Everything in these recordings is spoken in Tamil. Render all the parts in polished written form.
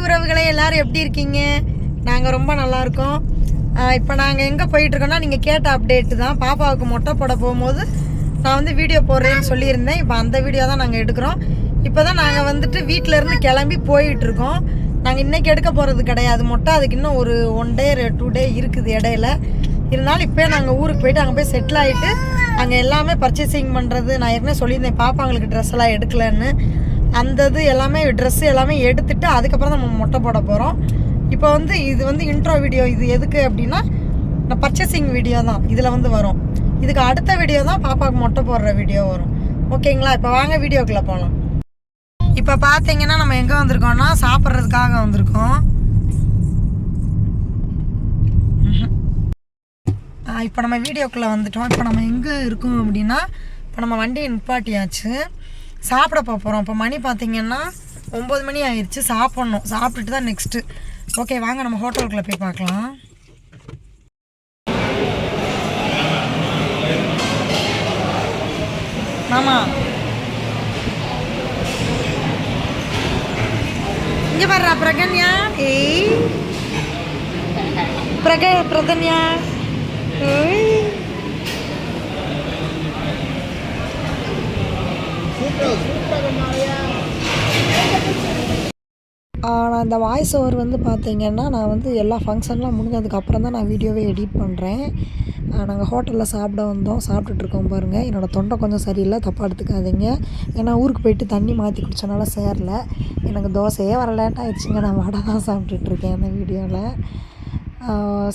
உறவுகளே, எல்லாரும் எப்படி இருக்கீங்க? நாங்கள் ரொம்ப நல்லா இருக்கோம். இப்போ நாங்கள் எங்கே போயிட்டுருக்கோன்னா, நீங்கள் கேட்ட அப்டேட்டு தான். பாப்பாவுக்கு மொட்டை போட போகும்போது நான் வந்து வீடியோ போடுறேன்னு சொல்லியிருந்தேன். இப்போ அந்த வீடியோ தான் நாங்கள் எடுக்கிறோம். இப்போ தான் நாங்கள் வந்துட்டு வீட்டிலேருந்து கிளம்பி போயிட்டுருக்கோம். நாங்கள் இன்றைக்கி எடுக்க போகிறது கிடையாது மொட்டை. அதுக்கு இன்னும் ஒரு 1 டே 2 டே இருக்குது இடையில. இருந்தாலும் இப்போ நாங்கள் ஊருக்கு போயிட்டு அங்கே போய் செட்டில் ஆகிட்டு அங்கே எல்லாமே பர்ச்சேசிங் பண்ணுறது. நான் ஏற்கனவே சொல்லியிருந்தேன் பாப்பாங்களுக்கு ட்ரெஸ் எல்லாம் எடுக்கலன்னு. அந்த இது எல்லாமே ட்ரெஸ்ஸு எல்லாமே எடுத்துகிட்டு அதுக்கப்புறம் தான் நம்ம மொட்டை போட போகிறோம். இப்போ வந்து இது வந்து இன்ட்ரோ வீடியோ. இது எதுக்கு அப்படின்னா, நான் பர்ச்சேசிங் வீடியோ தான் இதில் வந்து வரும். இதுக்கு அடுத்த வீடியோ தான் பாப்பாவுக்கு மொட்டை போடுற வீடியோ வரும். ஓகேங்களா? இப்போ வாங்க வீடியோக்குள்ளே போகலாம். இப்போ பார்த்தீங்கன்னா நம்ம எங்கே வந்திருக்கோம்னா, சாப்பிட்றதுக்காக வந்திருக்கோம். இப்போ நம்ம வீடியோக்குள்ளே வந்துட்டோம். இப்போ நம்ம எங்கே இருக்கோம் அப்படின்னா, இப்போ நம்ம வண்டியை நிப்பாட்டியாச்சு, சாப்பிட போகிறோம். இப்போ மணி பார்த்திங்கன்னா 9 மணி ஆயிடுச்சு. சாப்பிட்ணும். சாப்பிட்டுட்டு தான் நெக்ஸ்ட்டு. ஓகே, வாங்க நம்ம ஹோட்டலுக்குள்ளே போய் பார்க்கலாம். மாமா இங்கே பாரு பிரகன்யா. ஏய் பிரகன்யா. நான் இந்த வாய்ஸ் ஓவர் வந்து பார்த்தீங்கன்னா, நான் வந்து எல்லா ஃபங்க்ஷன்லாம் முடிஞ்சதுக்கப்புறம் தான் நான் வீடியோவே எடிட் பண்ணுறேன். நாங்கள் ஹோட்டலில் சாப்பிட வந்தோம். சாப்பிட்டுட்ருக்கோம் பாருங்கள். என்னோடய தொண்டை கொஞ்சம் சரியில்லை, தப்பாக எடுத்துக்காதீங்க. ஏன்னா ஊருக்கு போயிட்டு தண்ணி மாற்றி குடித்தனால சேரல. எனக்கு தோசையே வர லேட் ஆகிடுச்சிங்க. நான் வடை தான் சாப்பிட்டுட்ருக்கேன் அந்த வீடியோவில்.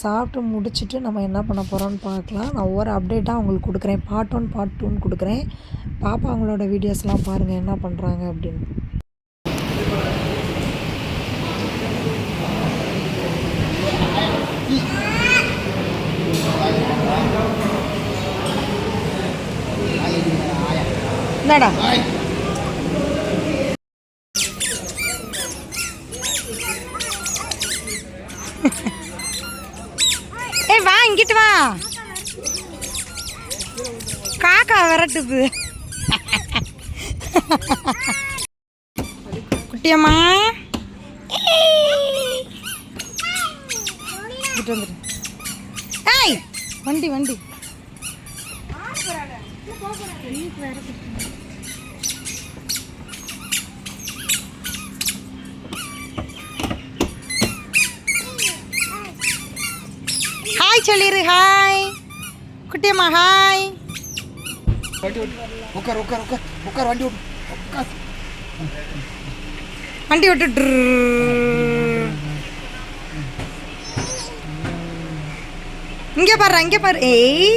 சாப்பிட்டு முடிச்சுட்டு நம்ம என்ன பண்ண போகிறோன்னு பார்க்கலாம். நான் ஒவ்வொரு அப்டேட்டாக அவங்களுக்கு கொடுக்குறேன். பார்ட் 1 பார்ட் 2ன்னு கொடுக்குறேன். பாப்பா அவங்களோட வீடியோஸ்லாம் பாருங்கள் என்ன பண்ணுறாங்க அப்படின்னு. என்னடா ஏய் வா, இங்கிட்டு வா. காக்கா விரட்டுது. குட்டியம்மா இங்கிட்டு வந்துடு. ஏய் வண்டி வண்டி. ஹாய் சொல்லிரு. ஹாய் குட்டியம்மா. ஹாய். உட்கார் உட்கார் உட்கார் உட்கார். வண்டி விட்டு உட்கார். வண்டி விட்டு. இங்கே பாரு, இங்கே பாரு. ஏய்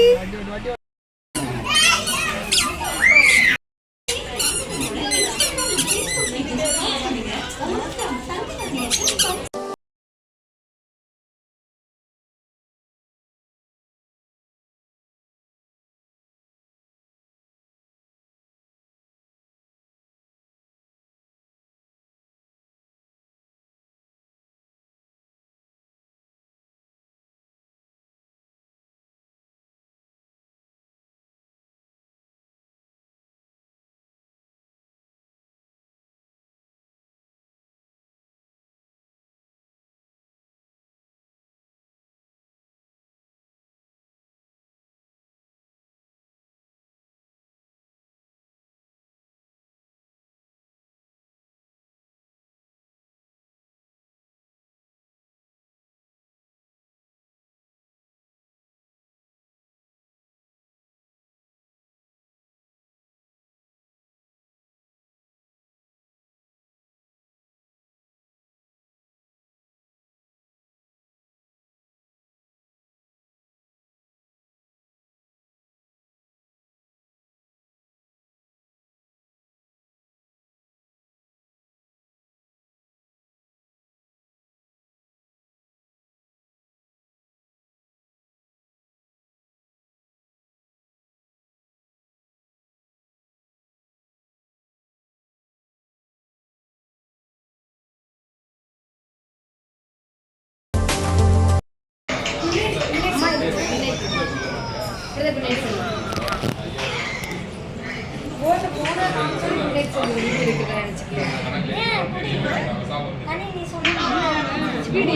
போட்டு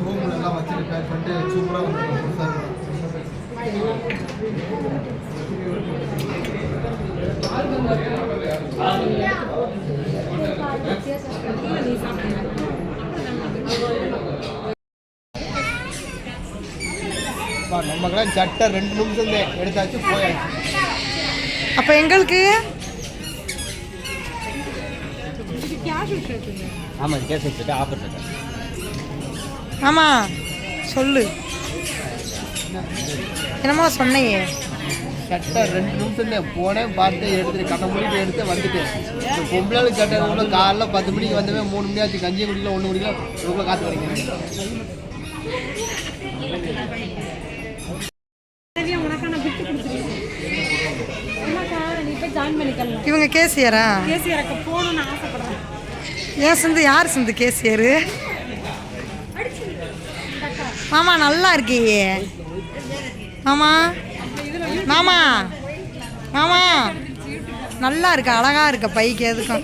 ரூம்ல எல்லாம் வச்சுட்டு பேக் பண்ணிட்டு சூப்பராக வந்துருக்கோம். நமக்கெல்லாம் சட்டை 2 நிமிஷம் எடுத்தாச்சு போயாச்சு. அப்போ எங்களுக்கு ஆமாம் கேஸ் வச்சுட்டு ஆஃபர் சட்டை. ஆமாம் சொல்லு என்னமோ சொன்னையே. சட்டை 2 நிமிஷம் போனேன் பார்த்து எடுத்துட்டு கண்ண மூடிட்டு எடுத்து வந்துட்டேன். இப்போ பொம்பளை சட்டை கூட காலைல 10 மணிக்கு வந்தவே 3 மணி ஆச்சு. கஞ்சி குடிக்கல 1 குடிக்கல ரொம்ப காற்று வரைக்கும். இவங்க கேசியரா? ஏன் சிந்து யார் சிந்து கேசியரு? மாமா நல்லா இருக்கியே மாமா. மாமா மாமா நல்லா இருக்க, அழகா இருக்க பைக்கு எதுக்கும்.